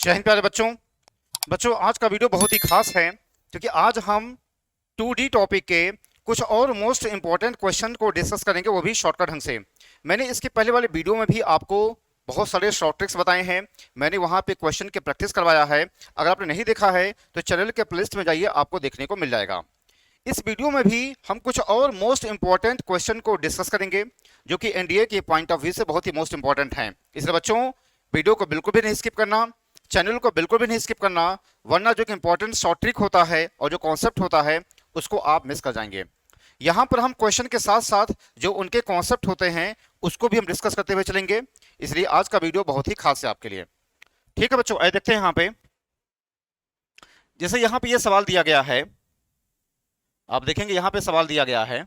जय हिंद प्यारे बच्चों। बच्चों आज का वीडियो बहुत ही खास है क्योंकि आज हम 2D टॉपिक के कुछ और मोस्ट इंपॉर्टेंट क्वेश्चन को डिस्कस करेंगे, वो भी शॉर्टकट ढंग से। मैंने इसके पहले वाले वीडियो में भी आपको बहुत सारे शॉर्ट ट्रिक्स बताए हैं। मैंने वहां पे क्वेश्चन के प्रैक्टिस करवाया है। अगर आपने नहीं देखा है तो चैनल के प्लेलिस्ट में जाइए, आपको देखने को मिल जाएगा। इस वीडियो में भी हम कुछ और मोस्ट इंपॉर्टेंट क्वेश्चन को डिस्कस करेंगे जो कि एनडीए के पॉइंट ऑफ व्यू से बहुत ही मोस्ट इंपॉर्टेंट हैं। इसलिए बच्चों वीडियो को बिल्कुल भी नहीं स्किप करना, चैनल को बिल्कुल भी नहीं स्किप करना, वरना जो कि इंपॉर्टेंट शॉर्ट ट्रिक होता है और जो कॉन्सेप्ट होता है उसको आप मिस कर जाएंगे। यहां पर हम क्वेश्चन के साथ साथ जो उनके कॉन्सेप्ट होते हैं उसको भी हम डिस्कस करते हुए चलेंगे, इसलिए आज का वीडियो बहुत ही खास है आपके लिए। ठीक है बच्चों, आइए देखते हैं। यहाँ पे जैसे यहाँ पे ये सवाल दिया गया है, आप देखेंगे यहाँ पे सवाल दिया गया है,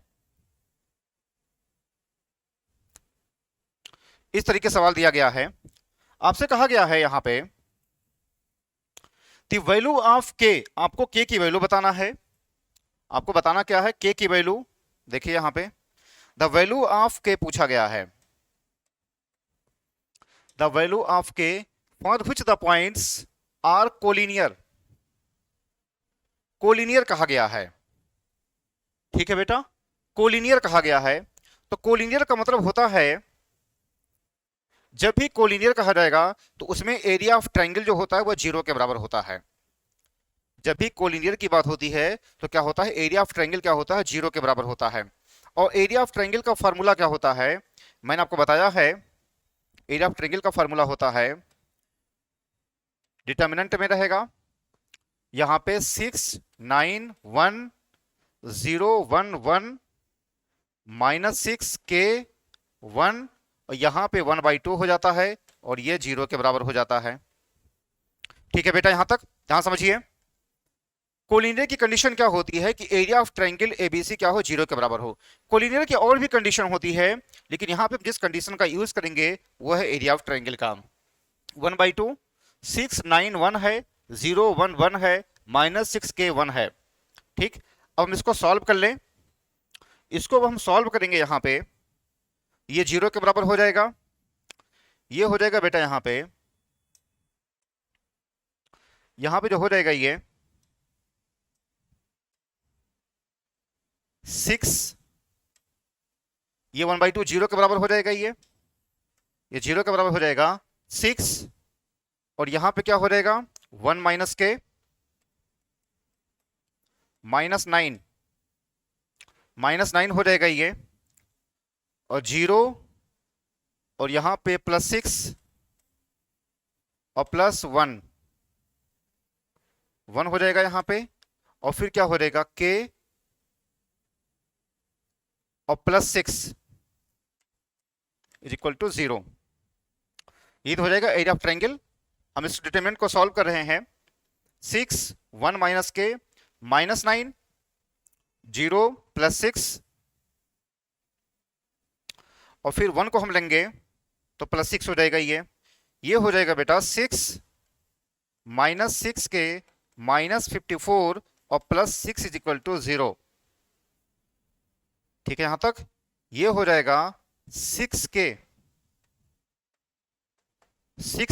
इस तरीके सवाल दिया गया है। आपसे कहा गया है यहाँ पे द वैल्यू ऑफ के, आपको के की वैल्यू बताना है। आपको बताना क्या है, के की वैल्यू। देखिए यहां पे द वैल्यू ऑफ के पूछा गया है। The value of k for which the points are collinear. Collinear कहा गया है, ठीक है बेटा, कोलिनियर कहा गया है। तो कोलिनियर का मतलब होता है, जब भी कोलिनियर कहा जाएगा तो उसमें एरिया ऑफ ट्रायंगल जो होता है वह 0 के बराबर होता है। जब भी कोलिनियर की बात होती है तो क्या होता है, एरिया ऑफ ट्रायंगल क्या होता है, 0 के बराबर होता है। और एरिया ऑफ ट्रायंगल का फार्मूला क्या होता है, मैंने आपको बताया है। एरिया ऑफ ट्रायंगल का फार्मूला होता है, डिटर्मिनेंट में रहेगा यहां पे 6 9 1 0 1 1 -6 k 1, और यहां पे 1/2 हो जाता है और ये 0 के बराबर हो जाता है। ठीक है बेटा, यहां तक ध्यान समझिए। कोलिनियर की कंडीशन क्या होती है कि एरिया ऑफ ट्रायंगल एबीसी क्या हो, 0 के बराबर हो। कोलिनियर की और भी कंडीशन होती है, लेकिन यहां पे जिस कंडीशन का यूज करेंगे वो है एरिया ऑफ ट्रायंगल का। 1/2, 6 9 1 है, 0 1 1 है, -6 k 1 है। ठीक, अब हम इसको सॉल्व कर लें। इसको अब हम सॉल्व करेंगे, यहां पे ये 0 के बराबर हो जाएगा। ये हो जाएगा बेटा यहां पे जो हो जाएगा ये 6, ये 1/2 0 के बराबर हो जाएगा। ये 0 के बराबर हो जाएगा 6, और यहां पे क्या हो जाएगा 1 - k -9, -9 हो जाएगा ये, और 0, और यहां पे +6 और +1, 1 हो जाएगा यहां पे, और फिर क्या हो जाएगा k और +6 इज इक्वल टू 0। ये तो हो जाएगा एरिया ऑफ ट्रायंगल। हम इस डिटरमिनेंट को सॉल्व कर रहे हैं। 6 1 - k -9 0 +6, और फिर 1 को हम लेंगे तो +6 हो जाएगा। ये हो जाएगा बेटा 6 -6 k -54 और +6 इज इक्वल टू 0। ठीक है, यहां तक ये हो जाएगा 6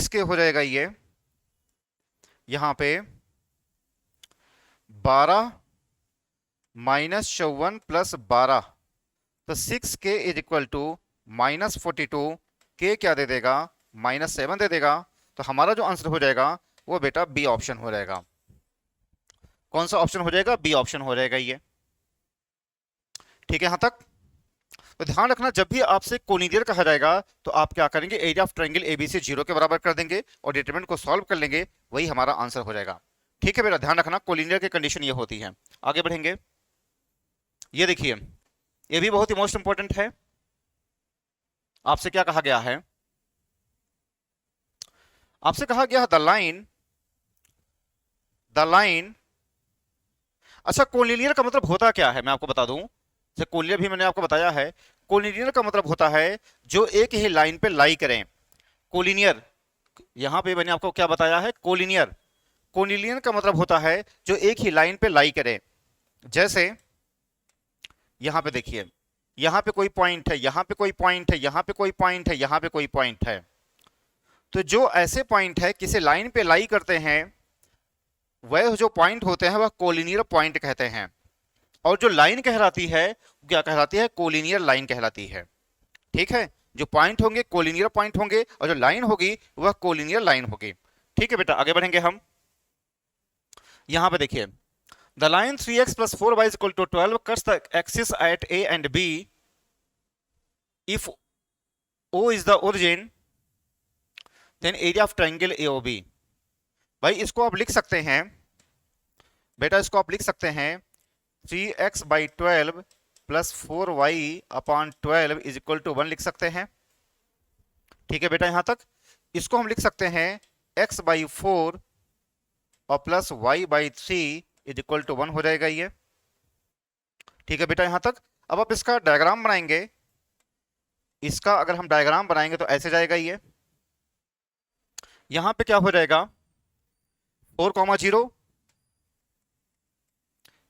k हो जाएगा यहां पे 12 -54 +12, तो 6 k is equal to -42, k क्या दे देगा, -7 दे देगा। तो हमारा जो आंसर हो जाएगा वो बेटा बी ऑप्शन हो जाएगा। कौन सा ऑप्शन हो जाएगा, बी ऑप्शन हो जाएगा ये। ठीक है, यहां तक तो ध्यान रखना, जब भी आपसे कोलिनियर कहा जाएगा तो आप क्या करेंगे, एरिया ऑफ ट्रायंगल एबीसी 0 के बराबर कर देंगे और डिटरमिनेंट को सॉल्व कर लेंगे, वही हमारा आंसर हो जाएगा। ठीक है बेटा, ध्यान रखना कोलिनियर की कंडीशन ये होती है। आगे बढ़ेंगे, ये देखिए, ये भी बहुत ही मोस्ट इंपॉर्टेंट है। आपसे क्या कहा गया है, आपसे कहा गया है द लाइन। अच्छा, कोलिनियर का मतलब होता क्या है मैं आपको बता दूं। जैसे कोलिनियर भी मैंने आपको बताया है। कोलिनियर का मतलब होता है जो एक ही लाइन पे लाई करें। कोलिनियर, यहां पे मैंने आपको क्या बताया है, कोलिनियर। कोलिनियर का मतलब होता है जो एक ही लाइन पे लाई करें। जैसे यहां पे देखिए, यहां पे कोई पॉइंट है, यहां पे कोई पॉइंट है, यहां पे कोई पॉइंट है, यहां पे कोई पॉइंट है। तो जो ऐसे पॉइंट है किसी लाइन पे लाई करते हैं, वह जो पॉइंट होते हैं वह कोलिनियर पॉइंट कहते हैं। और जो लाइन कहलाती है क्या कहलाती है? कोलिनियर लाइन कहलाती है। ठीक है, जो पॉइंट होंगे कोलिनियर पॉइंट होंगे और जो लाइन होगी वह कोलिनियर लाइन होगी। ठीक है बेटा, आगे बढ़ेंगे हम। यहां पे देखिए, the line 3x plus 4y is equal to 12 cuts the axis at A and B. If O is the origin, then area of triangle AOB. भाई इसको आप लिख सकते हैं बेटा, इसको आप लिख सकते हैं 3x/12 plus 4y/12 is equal to 1 लिख सकते हैं। ठीक है बेटा, यहां तक। इसको हम लिख सकते हैं x/4 और plus y/3 is equal to 1 हो जाएगा ये। ठीक है बेटा, यहां तक। अब आप इसका डायग्राम बनाएंगे। इसका अगर हम डायग्राम बनाएंगे तो ऐसे जाएगा ये। यहां पे क्या हो जाएगा? 4,0,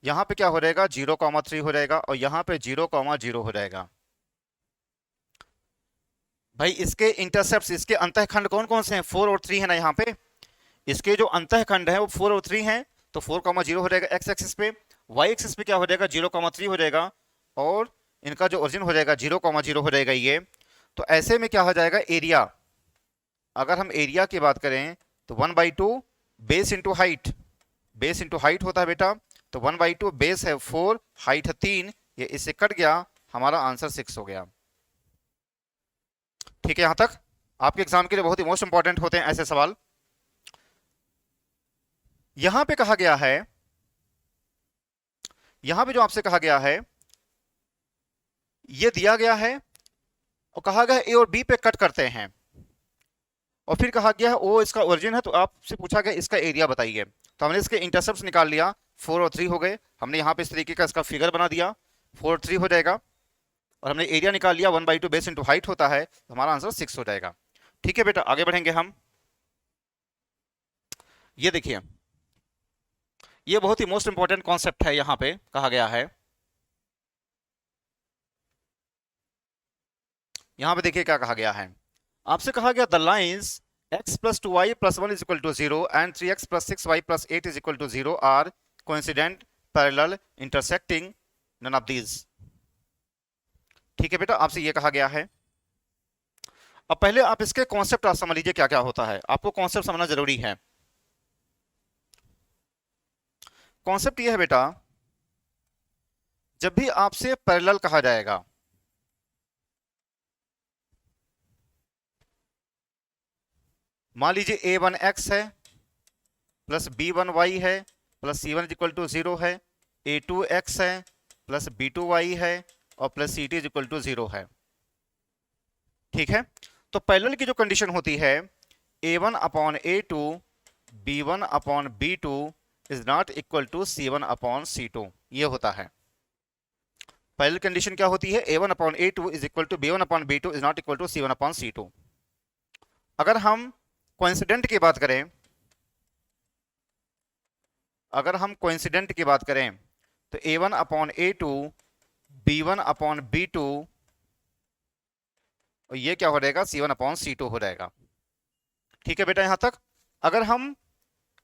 यहां पे क्या हो जाएगा? 0,3 हो जाएगा और यहां पे 0,0 हो जाएगा। भाई इसके इंटरसेप्ट, इसके अंतःखंड कौन कौन से हैं? 4 और 3 है ना यहाँ पे। इसके जो अंतःखंड है वो 4 और 3 हैं, तो 4,0 हो जाएगा एक्स एक्सिस पे। वाई एक्सिस पे क्या हो जाएगा? 0,3 हो जाएगा और इनका जो ओरिजिन हो जाएगा 0,0 हो जाएगा ये। तो ऐसे में क्या हो जाएगा? एरिया, अगर हम एरिया की बात करें तो 1/2 base into height, base into height होता है बेटा। तो 1/2 बेस है 4, हाइट है 3, ये इससे कट गया, हमारा आंसर 6 हो गया। ठीक है, यहां तक। आपके एग्जाम के लिए बहुत ही मोस्ट इंपॉर्टेंट होते हैं ऐसे सवाल। यहां पे कहा गया है, यहां पे जो आपसे कहा गया है, ये दिया गया है और कहा गया ए और बी पे कट करते हैं और फिर कहा गया है ओ इसका ओरिजिन है, तो आपसे पूछा गया इसका एरिया बताइए। तो हमने इसके इंटरसेप्ट निकाल लिया, 4 और 3 हो गए। हमने यहाँ पे इस तरीके का इसका फिगर बना दिया, 4 और 3 हो जाएगा। और हमने एरिया निकाल लिया, 1/2 बेस इंटू हाइट होता है, तो हमारा आंसर 6 हो जाएगा। ठीक है बेटा, आगे बढ़ेंगे हम। ये देखिए, ये बहुत ही मोस्ट इंपॉर्टेंट कॉन्सेप्ट है। यहाँ पे कहा गया है, यहाँ पे देखिए क्या कहा गया है। आपसे कहा गया the lines x plus 2y plus 1 is equal to 0 and 3x plus 6y plus 8 is equal to 0 are coincident, parallel, intersecting, none of these. ठीक है बेटा, आपसे ये कहा गया है। अब पहले आप इसके कॉन्सेप्ट आप समझ लीजिए क्या क्या होता है। आपको कॉन्सेप्ट समझना जरूरी है। कॉन्सेप्ट ये है बेटा, जब भी आपसे पैरेलल कहा जाएगा, मान लीजिए a1x है प्लस b1y है प्लस c1 इक्वल टू 0 है, a2x है प्लस b2y है और प्लस ct इक्वल टू 0 है। ठीक है, तो पैरेलल की जो कंडीशन होती है a1/a2 b1/b2 is not equal to c1/c2, ये होता है। पैरेलल कंडीशन क्या होती है? a1/a2 is equal to b1/b2 is not equal to c1/c2। अगर हम कोइंसिडेंट की बात करें, अगर हम कोइंसिडेंट की बात करें तो a1/a2 b1/b2 और ये क्या हो जाएगा? c1/c2 हो जाएगा। ठीक है बेटा, यहां तक। अगर हम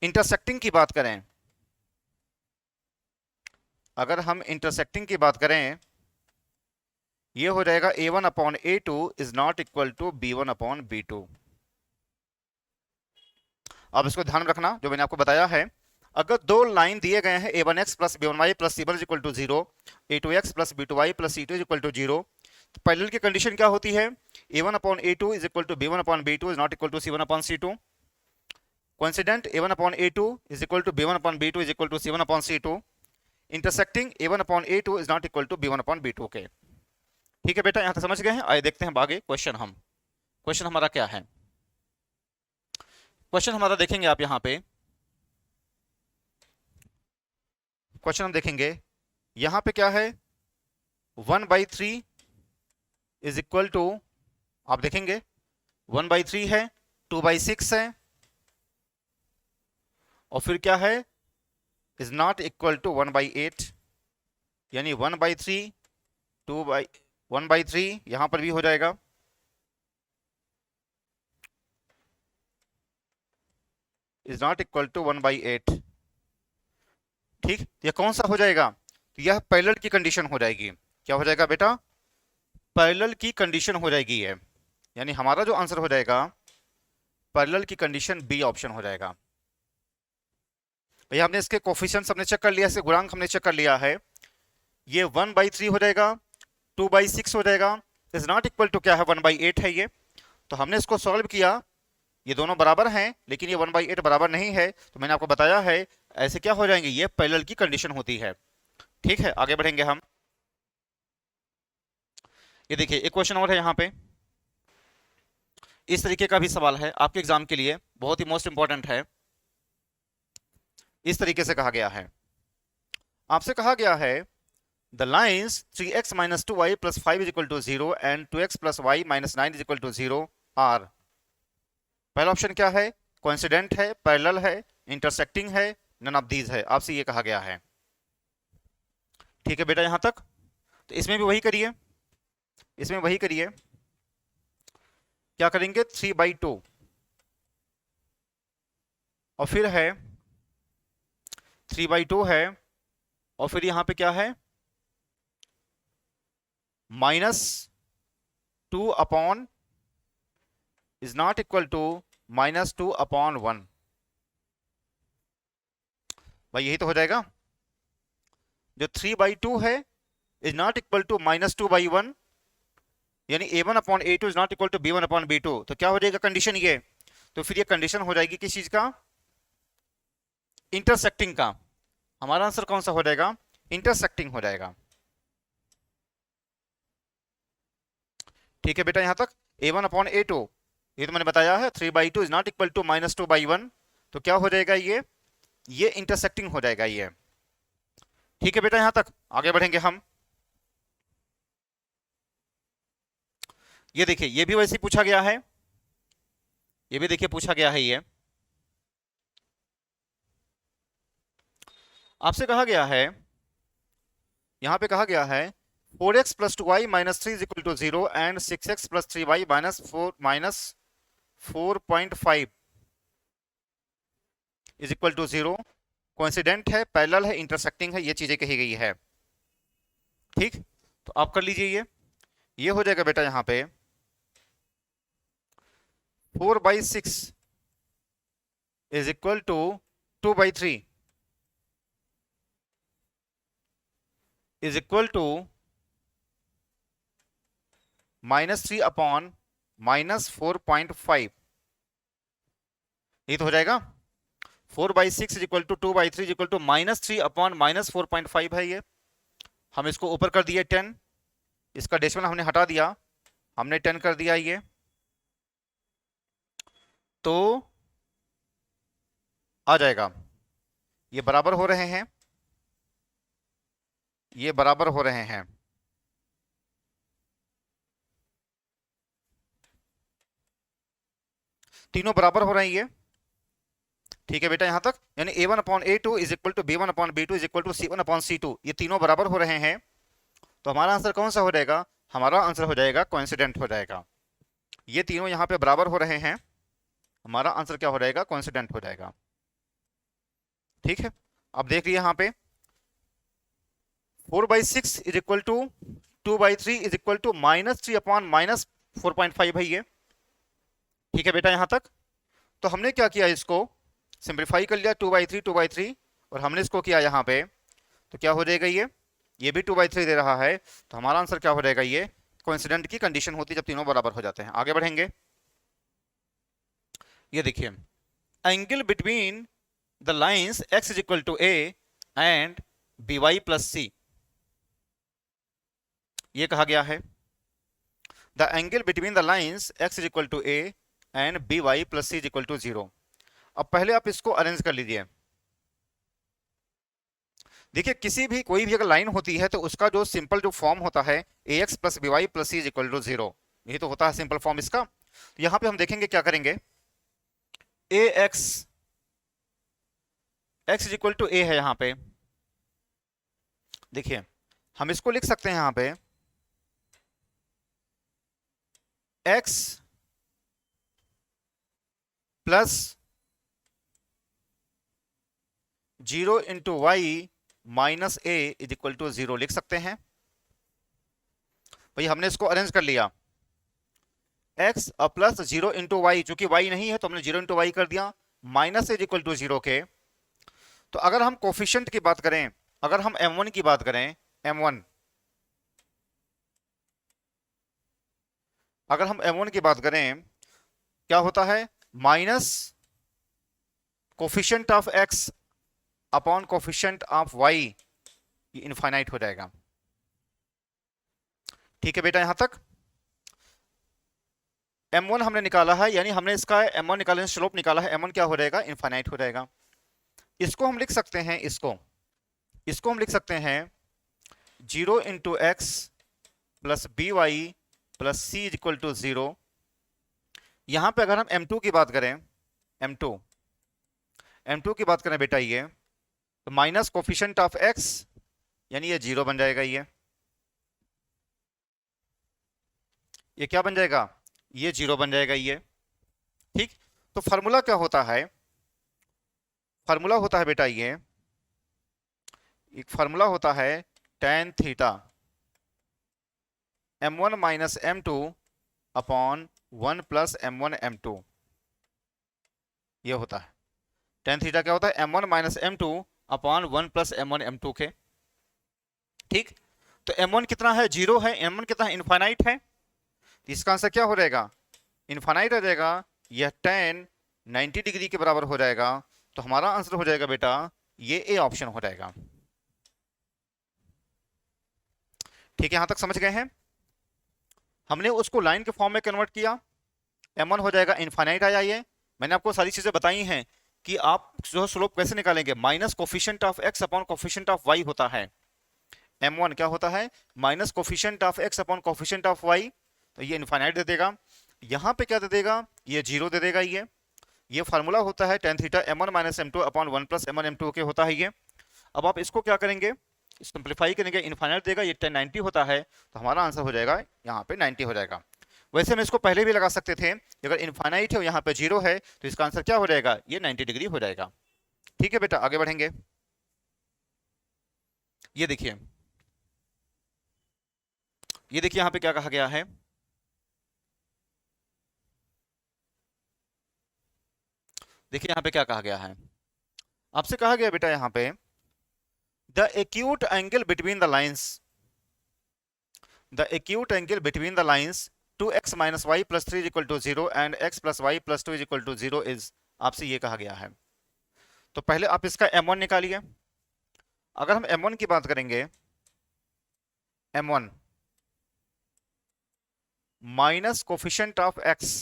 इंटरसेक्टिंग की बात करें, अगर हम इंटरसेक्टिंग की बात करें, ये हो जाएगा a1/a2 is not equal to b1/b2। अब इसको ध्यान रखना जो मैंने आपको बताया है। अगर दो लाइन दिए गए हैं a1x plus b1y plus c1 is equal to 0, a2x plus b2y plus c2 is equal to 0, तो पैरेलल की कंडीशन क्या होती है? a1/a2 is equal to b1/b2 is not equal to c1/c2। Coincident a1/a2 is equal to b1/b2 is equal to c1/c2। Intersecting a1/a2 is not equal to b1/b2 के। ठीक है बेटा, यहां तक समझ गए हैं। आइए देखते हैं आगे क्वेश्चन। क्वेश्चन हमारा क्या है? क्वेश्चन हमारा देखेंगे आप यहां पे, क्वेश्चन हम देखेंगे यहां पे क्या है? 1/3 इज इक्वल टू, आप देखेंगे 1/3 है, 2/6 है और फिर क्या है? इज नॉट इक्वल टू 1/8, यानी 1/3 1/3 यहां पर भी हो जाएगा। Is not equal to 1/8। ठीक, ये कौन सा हो जाएगा? तो यह पैरेलल की कंडीशन हो जाएगी। क्या हो जाएगा बेटा? पैरेलल की कंडीशन हो जाएगी ये, यानी हमारा जो आंसर हो जाएगा पैरेलल की कंडीशन बी ऑप्शन हो जाएगा। भैया हमने इसके कोफिशिएंट्स हमने चेक कर लिया, इसके गुणांक हमने चेक कर लिया है। ये 1/3 हो जाएगा, 2/6 हो जाएगा, इज नॉट इक्वल टू क्या है? 1/8 है ये। तो हमने इसको सॉल्व किया, ये दोनों बराबर हैं, लेकिन ये 1/8 बराबर नहीं है, तो मैंने आपको बताया है ऐसे क्या हो जाएंगे, ये पैरेलल की कंडीशन होती है। ठीक है, आगे बढ़ेंगे हम। ये देखिए एक क्वेश्चन और है यहाँ पे, इस तरीके का भी सवाल है आपके एग्जाम के लिए, बहुत ही मोस्ट इंपॉर्टेंट है। इस तरीके से कहा गया है, आपसे कहा गया है the lines 3x minus 2y plus 5 is equal to 0 and 2x plus y minus 9 is equal to 0 आर। पहला ऑप्शन क्या है? कोइंसिडेंट है, पैरेलल है, इंटरसेक्टिंग है, नन ऑफ दीज है, आपसे ये कहा गया है। ठीक है बेटा, यहां तक। तो इसमें भी वही करिए, इसमें वही करिए। क्या करेंगे? 3/2 और फिर है 3/2 है, और फिर यहां पे क्या है? -2 इज नॉट इक्वल टू -2/1। भाई यही तो हो जाएगा, जो 3/2 है इज नॉट इक्वल टू -2/1, यानी a1/a2 is not equal to b1/b2। तो क्या हो जाएगा कंडीशन ये? तो फिर ये कंडीशन हो जाएगी किस चीज का? इंटरसेक्टिंग का। हमारा आंसर कौन सा हो जाएगा? इंटरसेक्टिंग हो जाएगा। ठीक है बेटा, यहां तक। a1/a2 ये तो मैंने बताया है, 3/2 इज नॉट इक्वल टू -2/1, तो क्या हो जाएगा ये इंटरसेक्टिंग हो जाएगा ये। ठीक है बेटा, यहां तक। आगे बढ़ेंगे हम। ये देखिए, ये भी वैसे ही पूछा गया है, ये भी देखिए पूछा गया है। ये आपसे कहा गया है, यहां पे कहा गया है 4x + 2y - 3 = 0 and 6x + 3y - 4.5 = 0। Coincident है, पैरेलल है, इंटरसेक्टिंग है, ये चीजें कही गई है। ठीक, तो आप कर लीजिए। ये हो जाएगा बेटा यहां पे 4/6 = 2/3 -3 -4.5। ये तो हो जाएगा 4/6 = 2/3 = -3/-4.5 है ये। हम इसको ऊपर कर दिए 10, इसका डेसिमल हमने हटा दिया, हमने 10 कर दिया ये, तो आ जाएगा। ये बराबर हो रहे हैं, ये बराबर हो रहे हैं, तीनों बराबर हो रहे हैं ये। ठीक है बेटा, यहां तक। यानी a1/a2 = b1/b2 = c1/c2, ये तीनों बराबर हो रहे हैं। तो हमारा आंसर कौन सा हो जाएगा? हमारा आंसर हो जाएगा कोइंसिडेंट हो जाएगा। ये तीनों यहां पे बराबर हो रहे हैं, हमारा आंसर क्या हो जाएगा? कोइंसिडेंट हो जाएगा। ठीक है, अब देख लीजिए यहां पे 4/6 = 2/3 = -3/-4.5 है ये। ठीक है बेटा, यहां तक। तो हमने क्या किया, इसको सिंप्लीफाई कर लिया, 2/3 और हमने इसको किया यहाँ पे, तो क्या हो जाएगा ये भी 2/3 दे रहा है। तो हमारा आंसर क्या हो जाएगा? ये कोइंसिडेंट की कंडीशन होती है जब तीनों बराबर हो जाते हैं। आगे बढ़ेंगे। ये देखिए, angle between the lines x = a and by + c, ये कहा गया है the angle between the lines x = a and by + c = 0। अब पहले आप इसको अरेंज कर लीजिए। देखिए, किसी भी कोई भी अगर लाइन होती है तो उसका जो सिंपल जो फॉर्म होता है ax + by + c = 0, यही तो होता है सिंपल फॉर्म इसका। तो यहां पे हम देखेंगे क्या करेंगे, ax x = a है यहां पे। देखिए, हम इसको लिख सकते हैं यहां पे x + zero into y minus a is equal to 0 लिख सकते हैं। भाई हमने इसको अरेंज कर लिया, x प्लस 0 इंटू वाई, चूंकि y नहीं है तो हमने 0 इंटू वाई कर दिया, माइनस इज इक्वल टू 0 के। तो अगर हम कोफिशिएंट की बात करें, अगर हम m1 की बात करें, m1, अगर हम m1 की बात करें, क्या होता है, minus coefficient of x upon coefficient of y, ये इनफाइनाइट हो जाएगा। ठीक है बेटा, यहां तक m1 हमने निकाला है, यानी हमने इसका m1 निकालने से स्लोप निकाला है, m1 क्या हो जाएगा, इनफाइनाइट हो जाएगा। इसको हम लिख सकते हैं, इसको हम लिख सकते हैं 0 into x plus b y plus c is equal to 0। यहां पे अगर हम m2 की बात करें, m2 की बात करें बेटा, ये तो माइनस कोफिशिएंट ऑफ x, यानी ये 0 बन जाएगा, ये क्या बन जाएगा, ये 0 बन जाएगा ये। ठीक, तो फार्मूला क्या होता है, फार्मूला होता है बेटा, ये एक फार्मूला होता है tan theta m1 minus m2 upon 1 plus m1 m2, ये होता है tan थीटा, क्या होता है, m1 minus m2 upon 1 plus m1 m2 के। ठीक, तो m1 कितना है, 0 है, m1 कितना है, इनफाइनाइट है, तो इसका आंसर क्या हो जाएगा, इनफाइनाइट हो जाएगा, यह tan 90 डिग्री के बराबर हो जाएगा। तो हमारा आंसर हो जाएगा बेटा, ये ए ऑप्शन हो जाएगा। ठीक है, यहां तक समझ गए हैं। हमने उसको लाइन के फॉर्म में कन्वर्ट किया, m1 हो जाएगा इनफाइनाइट आया। ये मैंने आपको सारी चीजें बताई हैं कि आप जो स्लोप कैसे निकालेंगे, minus coefficient of x upon coefficient of y होता है। m1 क्या होता है, minus coefficient of x upon coefficient of y, तो ये इनफाइनाइट दे देगा। यहां पे क्या दे देगा, ये 0 दे देगा। ये फार्मूला होता है tan theta m1 minus m2 upon 1 plus m1 m2 के होता है ये। अब आप इसको क्या करेंगे, सिंप्लीफाई करेंगे, इनफाइनाइट देगा, ये tan 90 होता है, तो हमारा आंसर हो जाएगा यहाँ पे 90 हो जाएगा। वैसे हम इसको पहले भी लगा सकते थे, अगर इनफाइनाइट है और यहाँ पे 0 है तो इसका आंसर क्या हो जाएगा, ये 90 डिग्री हो जाएगा। ठीक है बेटा, आगे बढ़ेंगे। ये देखिए, ये देखिए यहाँ पे क्या कहा गया है, देखिए यहाँ पे क्या कहा गया है, आपसे कहा गया बेटा यहाँ पे the acute angle between the lines, the acute angle between the lines 2x minus y plus 3 equal to 0 and x plus y plus 2 equal to 0 is, आपसे ये कहा गया है। तो पहले आप इसका m1 निकालिए। अगर हम m1 की बात करेंगे, m1 minus coefficient of x,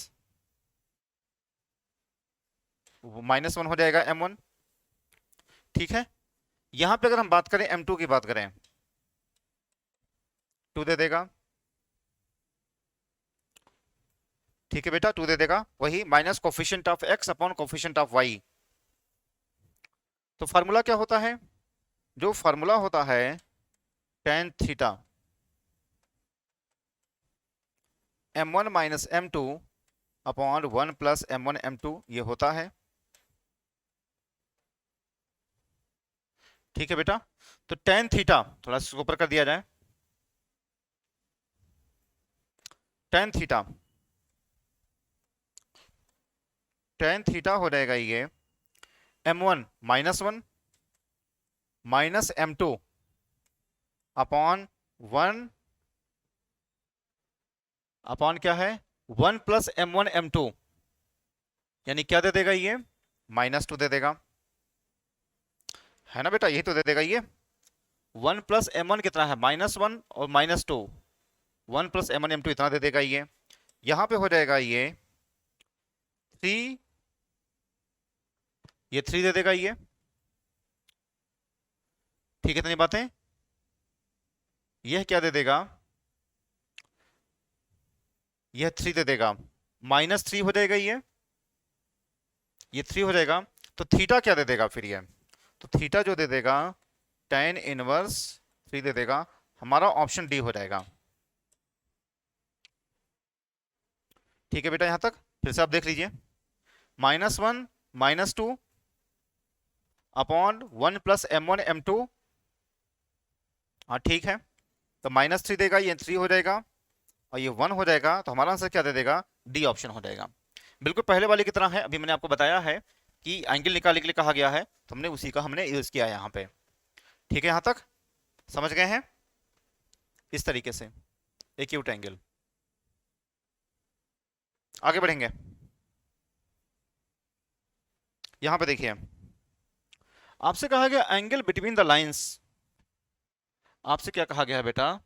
-1 हो जाएगा m1। ठीक है, यहां पे अगर हम बात करें m2 की बात करें, 2 दे देगा। ठीक है बेटा, 2 दे देगा, वही minus coefficient of x upon coefficient of y। तो फार्मूला क्या होता है, जो फार्मूला होता है tan theta m1 minus m2 upon 1 plus m1 m2, ये होता है। ठीक है बेटा, तो tan थीटा थोड़ा सा ऊपर कर दिया जाए, tan थीटा, tan थीटा हो जाएगा ये m1 -1 minus m2 upon 1 upon क्या है, 1 प्लस m1 m2, यानी क्या दे देगा ये, -2 दे देगा, है ना बेटा, यही तो दे देगा ये। 1 प्लस m1 कितना है, -1 और -2, 1 प्लस m1 m2 इतना दे देगा ये। यहां पे हो जाएगा ये 3, ये 3 दे देगा ये। ठीक है, इतनी बातें, यह क्या दे देगा, यह 3 दे देगा, -3 हो जाएगा ये 3 हो जाएगा। तो थीटा क्या दे देगा फिर ये, तो थीटा जो दे देगा tan इनवर्स 3 दे देगा, हमारा ऑप्शन डी हो जाएगा। ठीक है बेटा, यहां तक फिर से आप देख लीजिए, -1 -2 अपॉन 1 प्लस M1 M2। हाँ ठीक है, तो -3 देगा, ये 3 हो जाएगा और ये 1 हो जाएगा, तो हमारा आंसर क्या दे देगा? डी ऑप्शन हो जाएगा। बिल्कुल पहले वाले की तरह है, अभी मैंने आपको बताया है कि एंगल निकालने के लिए कहा गया है, तो हमने उसी का हमने यूज किया है यहाँ पे। ठीक है, यहाँ तक समझ गए हैं? इस तरीके से एक्यूट एंगल। आगे बढ़ेंगे, यहां पे देखिए आपसे कहा गया एंगल बिटवीन द लाइंस। आपसे क्या कहा गया है बेटा?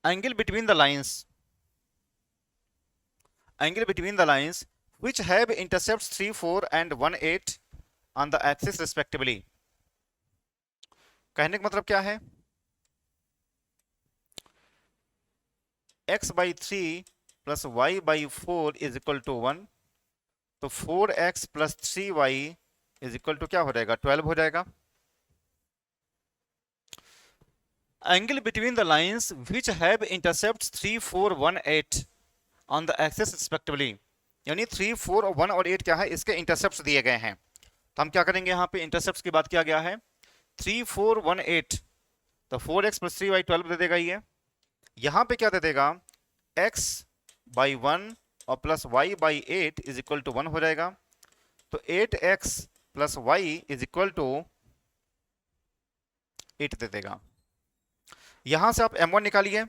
Angle between the lines, angle between the lines which have intercepts 3, 4 and 1, 8 on the axis respectively। कहने का मतलब क्या है? x by 3 plus y by 4 is equal to 1, तो 4x plus 3y is equal to क्या हो जाएगा? 12 हो जाएगा। Angle between the lines which have intercepts 3, 4, 1, 8 on the axis respectively, यानी 3, 4 और 1 और 8 क्या है? इसके इंटरसेप्ट्स दिए गए हैं। तो हम क्या करेंगे? यहाँ पे इंटरसेप्ट्स की बात किया गया है, 3, 4, 1, 8, तो 4x प्लस 3y 12 दे देगा ये। यहाँ पे क्या दे देगा? x बाई 1 और plus y by 8 is equal to 1 हो जाएगा, तो 8x plus y is equal to 8 दे देगा। यहां से आप m1 निकालिए,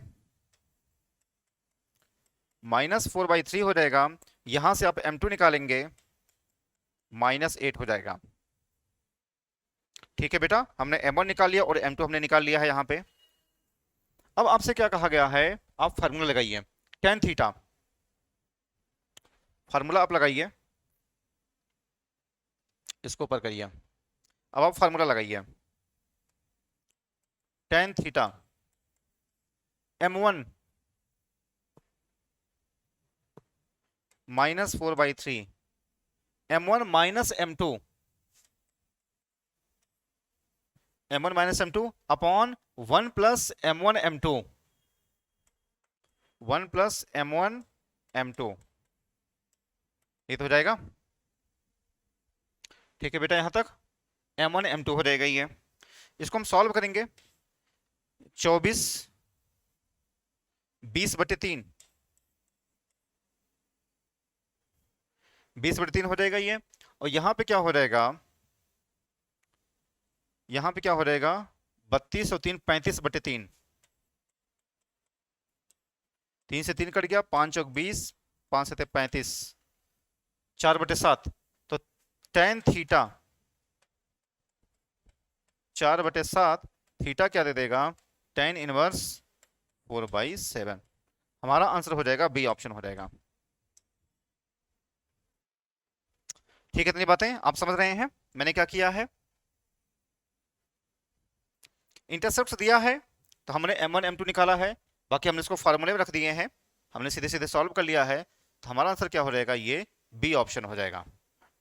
-4/3 हो जाएगा। यहां से आप m2 निकालेंगे, -8 हो जाएगा। ठीक है बेटा, हमने m1 निकाल लिया और m2 हमने निकाल लिया है यहां पे। अब आपसे क्या कहा गया है? आप फार्मूला लगाइए, tan थीटा, फार्मूला आप लगाइए, इसको ऊपर करिए। अब आप फार्मूला लगाइए, tan theta m1 -4/3, m1 minus m2, m1 minus m2 upon 1 plus m1 m2, 1 plus m1 m2, ये तो हो जाएगा। ठीक है बेटा, यहां तक m1 m2 हो जाएगा ये। इसको हम सॉल्व करेंगे, 24 20/3, 20/3 हो जाएगा ये। और यहां पे क्या हो जाएगा? यहां पे क्या हो जाएगा? 32 और 3 35/3, 3 से 3 कट गया, 5 और 20, 5 से 35, 4/7, तो tan थीटा 4/7 थीटा क्या दे देगा? tan inverse 4/7। हमारा आंसर हो जाएगा बी ऑप्शन हो जाएगा। ठीक है, इतनी बातें आप समझ रहे हैं मैंने क्या किया है? इंटरसेप्ट दिया है तो हमने m1 m2 निकाला है, बाकी हमने इसको फार्मूले में रख दिए हैं, हमने सीधे सीधे सॉल्व कर लिया है, तो हमारा आंसर क्या हो जाएगा? ये बी ऑप्शन हो जाएगा।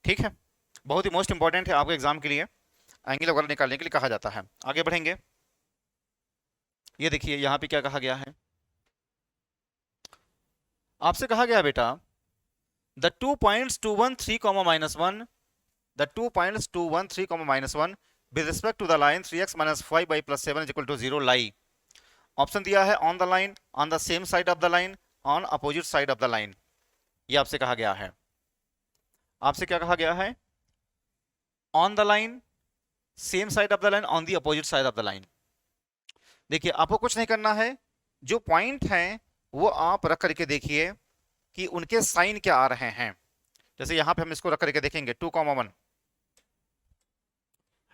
ठीक है, बहुत ही मोस्ट इंपॉर्टेंट है आपके एग्जाम के लिए, एंगल वगैरह निकालने के लिए कहा जाता है। आगे बढ़ेंगे, ये देखिए यहाँ पे क्या कहा गया है। आपसे कहा गया बेटा the 2 points 2, 1, 3, -1, the 2 points 2, 1, 3, -1 with respect to the line 3x minus 5y plus 7 is equal to 0 lie। Option दिया है on the line, on the same side of the line, on opposite side of the line. ये आपसे कहा गया है। आपसे क्या कहा गया है? On the line, same side of the line, on the opposite side of the line. देखिए आपको कुछ नहीं करना है, जो पॉइंट हैं वो आप रख करके देखिए कि उनके साइन क्या आ रहे हैं। जैसे यहां पे हम इसको रख करके देखेंगे 2,1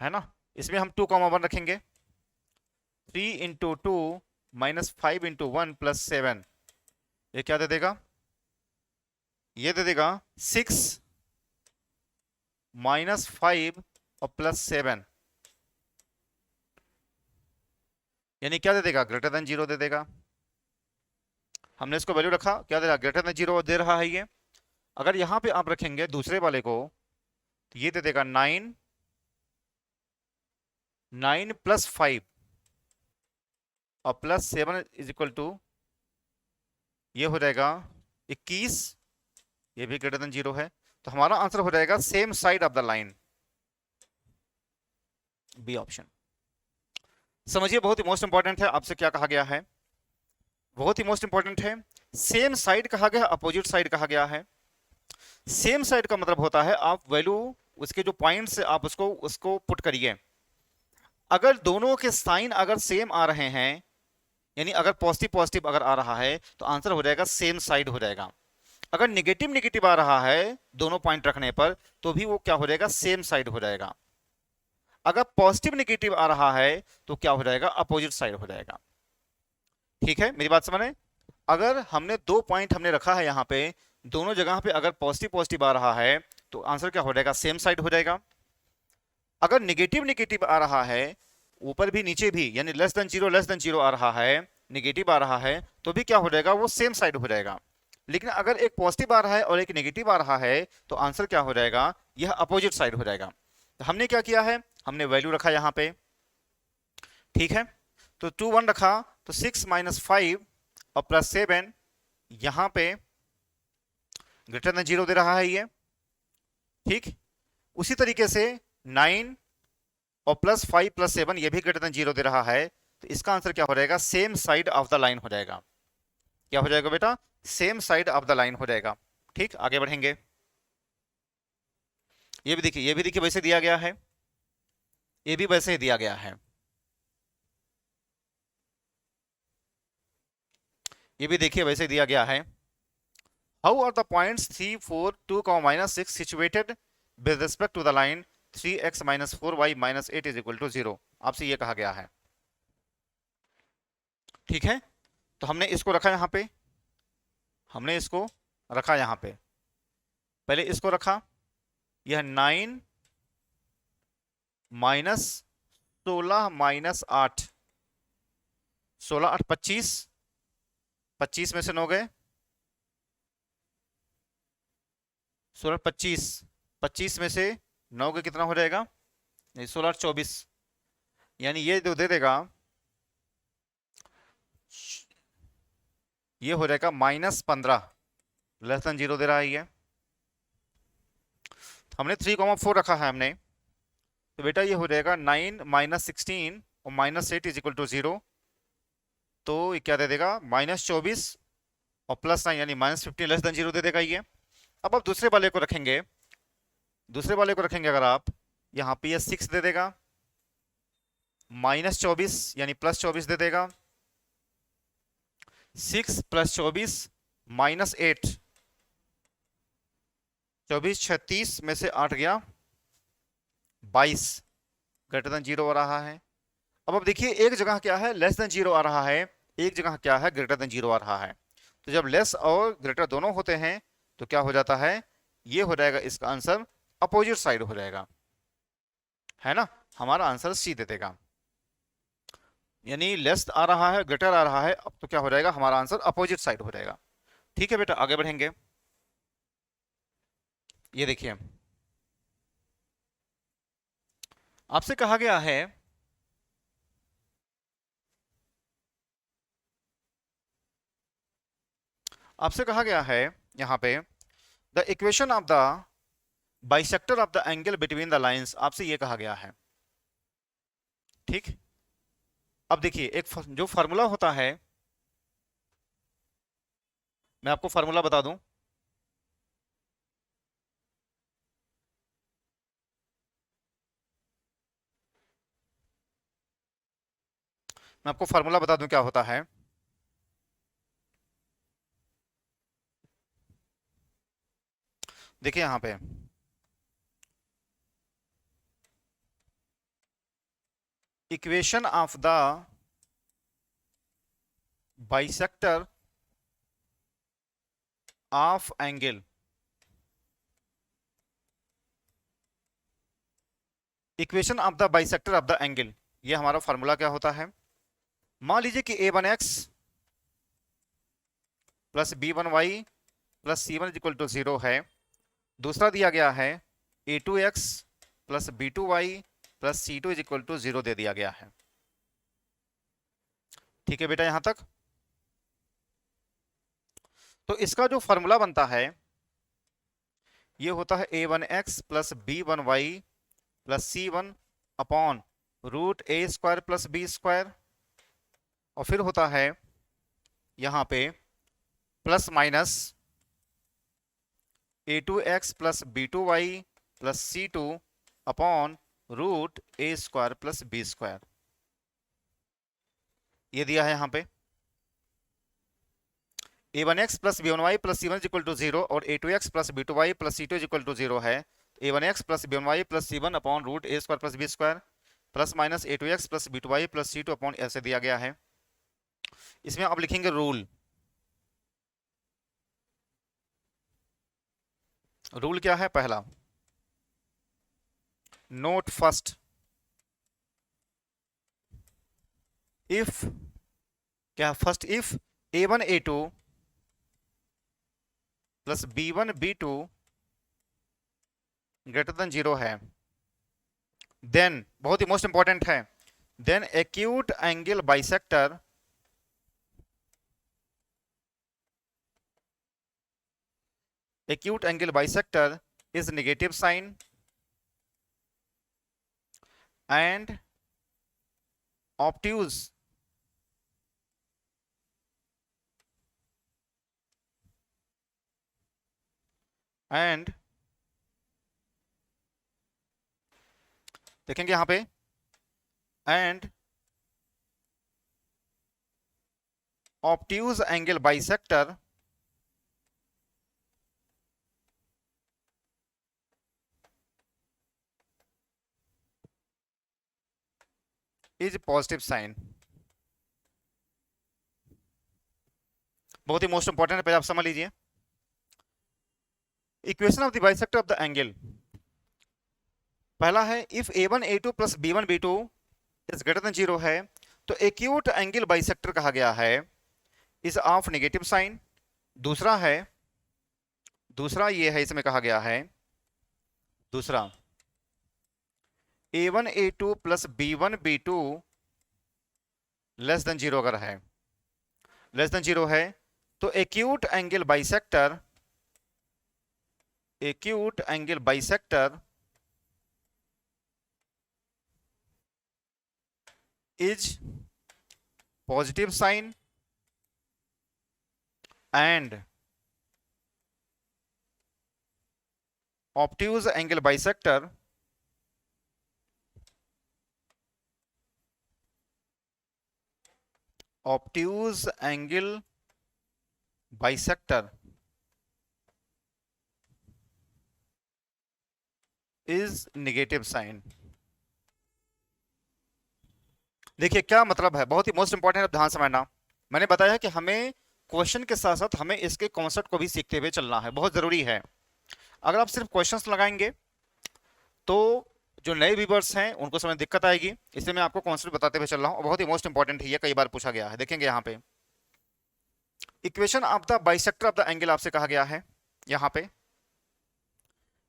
है ना, इसमें हम 2,1 रखेंगे, 3 इंटू 2 माइनस 5 इंटू 1 प्लस 7, ये क्या दे देगा? ये दे देगा 6 -5 और प्लस 7, यानी क्या दे देगा? ग्रेटर देन 0 दे देगा। हमने इसको वैल्यू रखा, क्या दे रहा? ग्रेटर देन 0 दे रहा है ये। अगर यहां पे आप रखेंगे दूसरे वाले को, तो ये दे देगा 9 प्लस 5 और प्लस 7 इज इक्वल टू, ये हो जाएगा 21, ये भी ग्रेटर देन 0 है, तो हमारा आंसर हो जाएगा same side of the line, B option. समझिए बहुत ही मोस्ट इंपॉर्टेंट है, आपसे क्या कहा गया है, बहुत ही मोस्ट इंपॉर्टेंट है। सेम साइड कहा गया, अपोजिट साइड कहा गया है। सेम साइड का मतलब होता है आप वैल्यू उसके जो पॉइंट से आप उसको उसको पुट करिए। अगर दोनों के साइन अगर सेम आ रहे हैं, यानी अगर पॉजिटिव पॉजिटिव अगर आ रहा है तो आंसर हो जाएगा सेम साइड हो जाएगा। अगर निगेटिव निगेटिव आ रहा है दोनों पॉइंट रखने पर तो भी वो क्या हो जाएगा, सेम साइड हो जाएगा। अगर पॉजिटिव निगेटिव आ रहा है तो क्या हो जाएगा, अपोजिट साइड हो जाएगा। ठीक है, मेरी बात समझ। अगर हमने दो पॉइंट हमने रखा है यहाँ पे, दोनों जगह पे अगर पॉजिटिव पॉजिटिव आ रहा है तो आंसर क्या हो जाएगा, सेम साइड हो जाएगा। अगर निगेटिव निगेटिव आ रहा है ऊपर भी नीचे भी, यानी लेस देन जीरो आ रहा है, निगेटिव आ रहा है, तो भी क्या हो जाएगा, वो सेम साइड हो जाएगा। लेकिन अगर एक पॉजिटिव आ रहा है और एक नेगेटिव आ रहा है तो आंसर क्या हो जाएगा, यह अपोजिट साइड हो जाएगा। तो हमने क्या किया है, हमने वैल्यू रखा यहाँ पे, ठीक है। तो 2 1 रखा, तो 6 - 5 और +7 यहां पे ग्रेटर देन 0 दे रहा है ये, ठीक। उसी तरीके से 9 और +5 +7 ये भी ग्रेटर देन 0 दे रहा है। तो इसका आंसर क्या हो जाएगा, same side of the line हो जाएगा। क्या हो जाएगा बेटा, same side of the line हो जाएगा। ठीक, आगे बढ़ेंगे। ये भी देखिए, ये भी देखिए वैसे दिया गया है, ये भी वैसे ही दिया गया है, ये भी देखिए वैसे दिया गया है। How are the points 3 4 2 -6 situated with respect to the line 3x - 4y - 8 = 0। आपसे ये कहा गया है, ठीक है। तो हमने इसको रखा यहाँ पे, हमने इसको रखा यहाँ पे, पहले इसको रखा, यह 9 - 16 - 8, 16 8 25, 25 में से 9 गए, 16 25, 25 में से 9 के कितना हो जाएगा, नहीं 16 8 24, यानी ये जो दे देगा ये हो जाएगा -15, लेस देन 0 दे रहा है ये। हमने 3, 4 रखा है हमने, तो बेटा ये हो जाएगा 9 - 16 और -8 = 0। तो ये क्या दे देगा, -24 और +9 यानी -15 लेस देन 0 दे देगा ये। अब आप दूसरे वाले को रखेंगे, दूसरे वाले को रखेंगे अगर आप, यहाँ पे ये 6 दे देगा, -24 यानी +24 दे देगा, 6 + 24 -8, 24 36 में से 8 गया 22, ग्रेटर देन 0 आ रहा है। अब देखिए एक जगह क्या है, लेस देन 0 आ रहा है, एक जगह क्या है, ग्रेटर देन 0 आ रहा है। तो जब लेस और ग्रेटर दोनों होते हैं तो क्या हो जाता है, ये हो जाएगा इसका आंसर अपोजिट साइड हो जाएगा, है ना। हमारा आंसर सी दे देगा, यानी लेस आ रहा है ग्रेटर आ रहा है, अब तो क्या हो जाएगा, हमारा आंसर अपोजिट साइड हो जाएगा। ठीक है बेटा, आगे बढ़ेंगे। ये देखिए आपसे कहा गया है, आपसे कहा गया है यहां पे the equation of the bisector of the angle between the lines, आपसे ये कहा गया है, ठीक। अब देखिए एक जो फार्मूला होता है, मैं आपको फार्मूला बता दूं, मैं आपको फार्मूला बता दूं क्या होता है। देखिए यहां पे equation of the bisector of angle, equation of the bisector of the angle, ये हमारा फार्मूला क्या होता है। मान लीजिए कि a1x plus b1y plus c1 = 0 है। दूसरा दिया गया है a2x plus b2y plus c2 = 0 दे दिया गया है। ठीक है बेटा, यहां तक। तो इसका जो फॉर्मूला बनता है, ये होता है a1x plus b1y plus c1 upon root A square plus B square, और फिर होता है यहाँ पे plus minus a2x plus b2y plus c2 upon root A square plus B square. ये दिया है यहाँ पे a1x plus b1y plus c1 equal to 0 और a2x plus b2y plus c2 equal to 0 है। a1x plus b1y plus c1 upon root A square plus B square plus minus a2x plus b2y plus c2 upon ऐसे दिया गया है। इसमें आप लिखेंगे rule. Rule क्या है? पहला, नोट फर्स्ट, इफ क्या first if a1 a2 plus b1 b2 greater than 0 है, देन बहुत ही मोस्ट इंपॉर्टेंट है, then acute angle bisector is negative sign and obtuse and देखेंगे यहां पे and obtuse angle bisector is positive sign. बहुत ही मोस्ट इंपॉर्टेंट है, पहले आप समझ लीजिए। Equation of the bisector of the angle, पहला है if a1 a2 plus b1 b2 is greater than 0 है तो एक्यूट एंगल बाइसेक्टर कहा गया है इज ऑफ नेगेटिव साइन। दूसरा ये है, इसमें कहा गया है दूसरा a1 a2 plus b1 b2 less than 0 अगर है, लेस देन 0 है तो acute angle bisector is positive sign and obtuse angle bisector is negative sign. देखिए क्या मतलब है, बहुत ही मोस्ट इंपॉर्टेंट है, ध्यान समझना। मैंने बताया कि हमें क्वेश्चन के साथ साथ हमें इसके कॉन्सेप्ट को भी सीखते हुए चलना है, बहुत जरूरी है। अगर आप सिर्फ क्वेश्चंस लगाएंगे तो जो नए व्यूअर्स हैं उनको समझ दिक्कत आएगी, इसलिए मैं आपको कॉन्सेप्ट बताते हुए चल रहा हूँ। बहुत ही मोस्ट इंपॉर्टेंट है, ये कई बार पूछा गया है। देखेंगे यहाँ पे equation of the bisector of the angle आपसे कहा गया है, यहाँ पे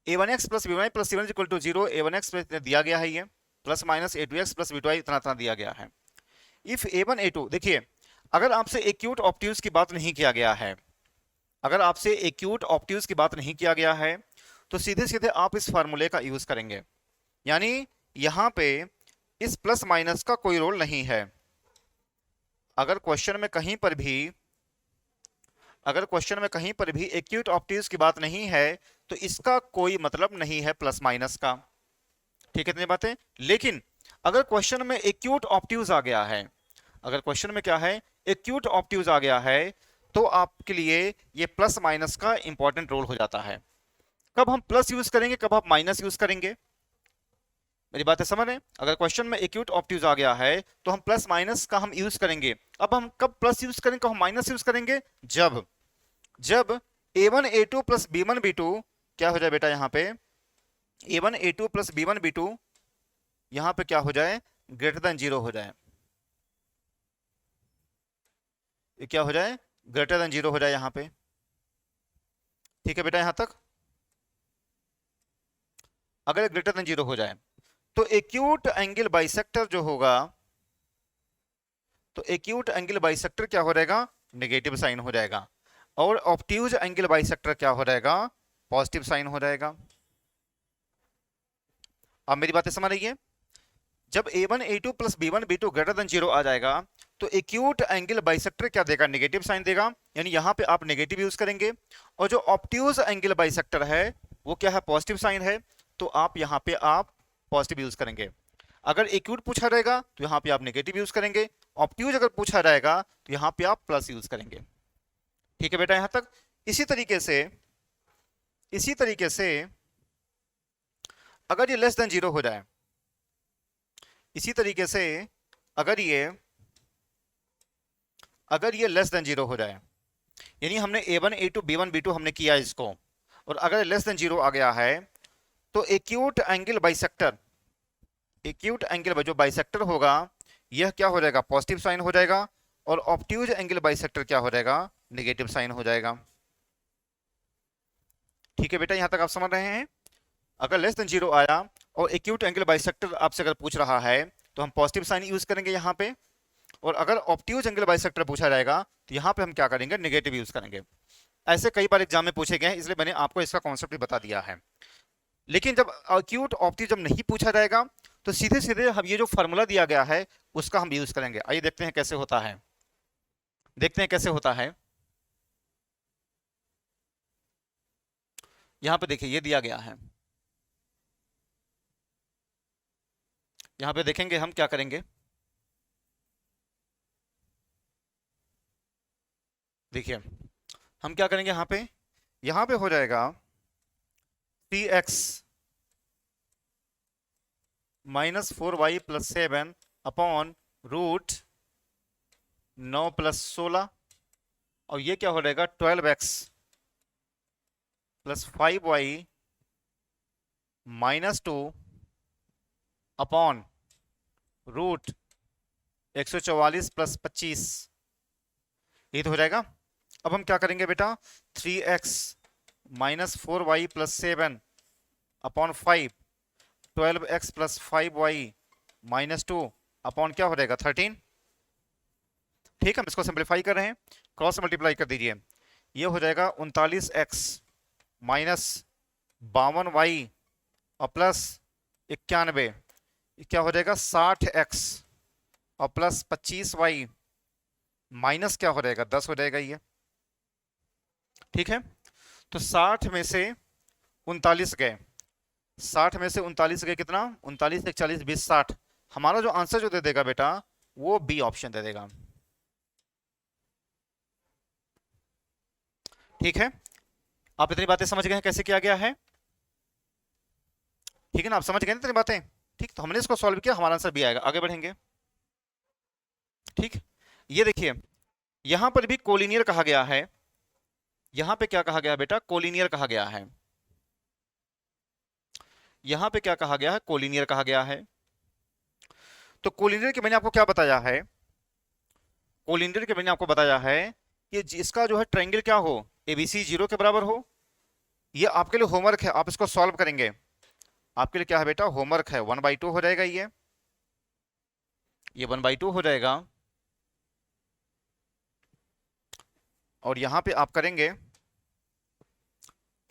a1x plus b1 plus c1 equal to 0, a1x दिया गया है, ये plus minus a2x plus b2 इतना दिया गया है। इफ a1 a2, देखिए अगर आपसे एक्यूट ऑब्ट्यूज की बात नहीं किया गया है, अगर आपसे एक्यूट ऑब्ट्यूज की बात नहीं किया गया है तो सीधे सीधे आप इस फार्मूले का यूज करेंगे, यानी यहां पे इस प्लस माइनस का कोई रोल नहीं है। अगर क्वेश्चन में कहीं पर भी एक्यूट ऑब्ट्यूज की बात नहीं है तो इसका कोई मतलब नहीं है प्लस माइनस का, ठीक है इतनी बातें। लेकिन अगर क्वेश्चन में एक्यूट ऑब्ट्यूज आ गया है, अगर क्वेश्चन में क्या है एक्यूट ऑब्ट्यूज आ गया है तो आपके लिए ये प्लस माइनस का इंपॉर्टेंट रोल हो जाता है। कब हम प्लस यूज करेंगे, कब हम माइनस यूज करेंगे, मेरी बात है समझ रहे? अगर क्वेश्चन में एक्यूट ऑब्ट्यूज आ गया है तो हम प्लस माइनस का हम यूज करेंगे। अब हम कब प्लस यूज करेंगे, कब हम माइनस यूज करेंगे, जब a1 a2 plus b1 b2 क्या हो जाए बेटा, यहाँ पे a1 a2 plus b1 b2 यहां पे क्या हो जाए, ग्रेटर देन 0 हो जाए। ये क्या हो जाए, ग्रेटर देन 0 हो जाए यहां पे, ठीक है बेटा यहां तक। अगर ग्रेटर देन 0 हो जाए तो एक्यूट एंगल बाइसेक्टर जो होगा, तो एक्यूट एंगल बाइसेक्टर क्या हो जाएगा, नेगेटिव साइन हो जाएगा, और ऑब्ट्यूज एंगल बाइसेक्टर क्या हो जाएगा, पॉजिटिव साइन हो जाएगा। अब मेरी बातें समझ रही है? जब a1 a2 plus b1 b2 greater than 0 आ जाएगा तो एक्यूट एंगल बाइसेक्टर क्या देगा? नेगेटिव साइन देगा, यानी यहां पे आप नेगेटिव यूज करेंगे। और जो ऑब्ट्यूज एंगल बाइसेक्टर है वो क्या है? पॉजिटिव साइन है, तो आप यहां पे आप पॉजिटिव यूज करेंगे। अगर एक्यूट पूछा रहेगा तो यहां पे आप नेगेटिव यूज करेंगे, ऑब्ट्यूज अगर पूछा रहेगा तो यहां पे आप प्लस यूज करेंगे। ठीक है बेटा, यहां तक। इसी तरीके से अगर ये लेस देन 0 हो जाए, इसी तरीके से अगर ये लेस देन 0 हो जाए, यानी हमने a1 a2 b1 b2 हमने किया इसको, और अगर लेस देन 0 आ गया है तो एक्यूट एंगल जो बाइसेक्टर होगा यह क्या हो जाएगा? पॉजिटिव साइन हो जाएगा, और ऑब्ट्यूज एंगल बाइसेक्टर क्या हो जाएगा? नेगेटिव साइन हो जाएगा। ठीक है बेटा, यहां तक आप समझ रहे हैं? अगर लेस देन 0 आया और एक्यूट एंगल बाइसेक्टर आपसे अगर पूछ रहा है तो हम पॉजिटिव साइन यूज करेंगे यहाँ पे, और अगर ऑब्ट्यूज एंगल बाइसेक्टर पूछा जाएगा तो यहाँ पे हम क्या करेंगे? नेगेटिव यूज करेंगे। ऐसे कई बार एग्जाम में पूछे गए हैं, इसलिए मैंने आपको इसका कॉन्सेप्ट भी बता दिया है। लेकिन जब एक्यूट ऑब्ट्यूज जब नहीं पूछा जाएगा तो सीधे सीधे हम ये जो फॉर्मूला दिया गया है उसका हम यूज करेंगे। आइए देखते हैं कैसे होता है, यहाँ पे देखिए ये दिया गया है, यहाँ पे देखेंगे हम क्या करेंगे। देखिए हम क्या करेंगे, यहाँ पे हो जाएगा 3x minus 4y plus 7 upon root 9 plus 16, और ये क्या हो जाएगा? 12x plus 5y minus 2 upon root 144 plus 25, ये तो हो जाएगा। अब हम क्या करेंगे बेटा? 3x minus 4y plus 7 upon 5, 12x plus 5y minus 2 upon क्या हो जाएगा? 13। ठीक है, हम इसको सिंप्लीफाई कर रहे हैं, क्रॉस मल्टीप्लाई कर दीजिए, ये हो जाएगा 39x माइनस 52y और प्लस 91, क्या हो जाएगा? 60x और प्लस 25y माइनस क्या हो जाएगा? 10 हो जाएगा ये। ठीक है, तो 60 में से 39 गए, 60 में से 39 गए कितना? 39 एक 40 20 60। हमारा जो आंसर जो दे देगा बेटा वो बी ऑप्शन दे देगा। ठीक है, आप इतनी बातें समझ गए हैं कैसे किया गया है? ठीक है ना, आप समझ गए ना इतनी बातें? ठीक, तो हमने इसको सॉल्व किया, हमारा आंसर बी आएगा। आगे बढ़ेंगे। ठीक, ये देखिए यहां पर भी कोलिनियर कहा गया है, यहां पे क्या कहा गया बेटा? कोलिनियर कहा गया है। यहां पे क्या कहा गया है? कोलिनियर कहा गया है। तो कोलिनियर के मैंने आपको क्या बताया है? कोलिनियर के मैंने आपको बताया है कि इसका जो है ट्रायंगल क्या हो? एबीसी 0 के बराबर हो। ये आपके लिए होमवर्क है, आप इसको सॉल्व करेंगे। आपके लिए क्या है बेटा? होमवर्क है। 1/2 हो जाएगा ये 1/2 हो जाएगा, और यहां पे आप करेंगे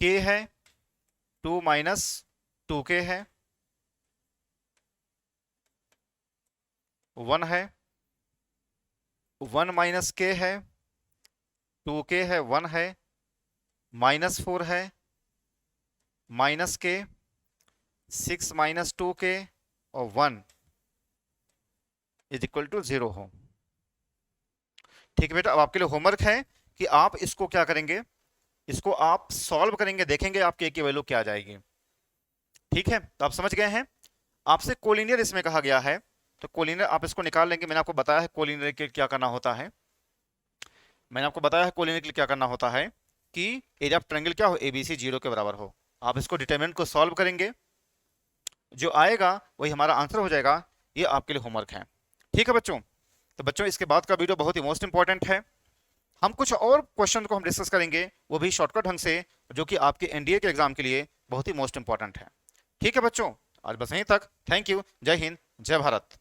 k है 2 माइनस 2k है 1 है 1 माइनस k है 2k है 1 है माइनस 4 है माइनस k 6 माइनस 2k और 1 इज इक्वल टू 0 हो। ठीक है बेटा, अब आपके लिए होमवर्क है कि आप इसको क्या करेंगे? इसको आप सॉल्व करेंगे, देखेंगे आपके की वैल्यू क्या आ जाएगी। ठीक है, तो आप समझ गए हैं। आपसे कोलिनियर इसमें कहा गया है, तो कोलिनियर आप इसको निकाल लेंगे। मैंने आपको बताया है कोलिनियर के क्या करना होता है। मैंने आपको बताया है कोलिनियर के लिए क्या करना होता है कि एरिया ऑफ ट्रायंगल क्या हो? एबीसी 0 के बराबर हो। आप इसको डिटरमिनेंट को सॉल्व करेंगे, जो आएगा वही हमारा आंसर हो जाएगा। ये आपके लिए होमवर्क है। ठीक है बच्चों, तो बच्चों इसके बाद का वीडियो बहुत ही मोस्ट इंपॉर्टेंट है। हम कुछ और क्वेश्चन को हम डिस्कस करेंगे, वो भी शॉर्टकट ढंग से, जो कि आपके एनडीए के एग्जाम के लिए बहुत ही मोस्ट इंपॉर्टेंट है। ठीक है बच्चों, आज बस यहीं तक। थैंक यू, जय हिंद, जय भारत।